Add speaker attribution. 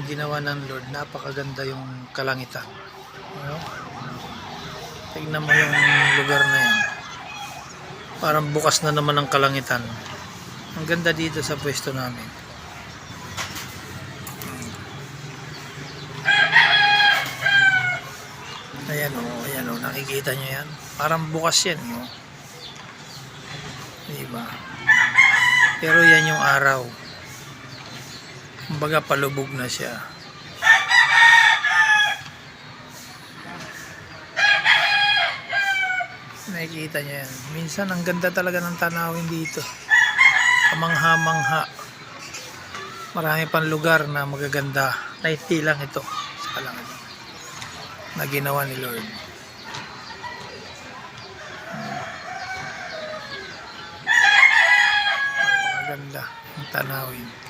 Speaker 1: ginawa ng Lord. Napakaganda yung kalangitan. Ano? Tignan mo yung lugar na yan. Parang bukas na naman ang kalangitan. Ang ganda dito sa pwesto namin. Ayan o, nakikita nyo yan. Parang bukas yan, o. Diba? Pero yan yung araw. Kumbaga palubog na siya. Nakikita nyo yan. Minsan ang ganda talaga ng tanawin dito. Kamangha-mangha. Marami pang lugar na magaganda. Na hindi lang ito. Saka lang ito. Na ginawa ni Lord. Napakaganda ang tanawin.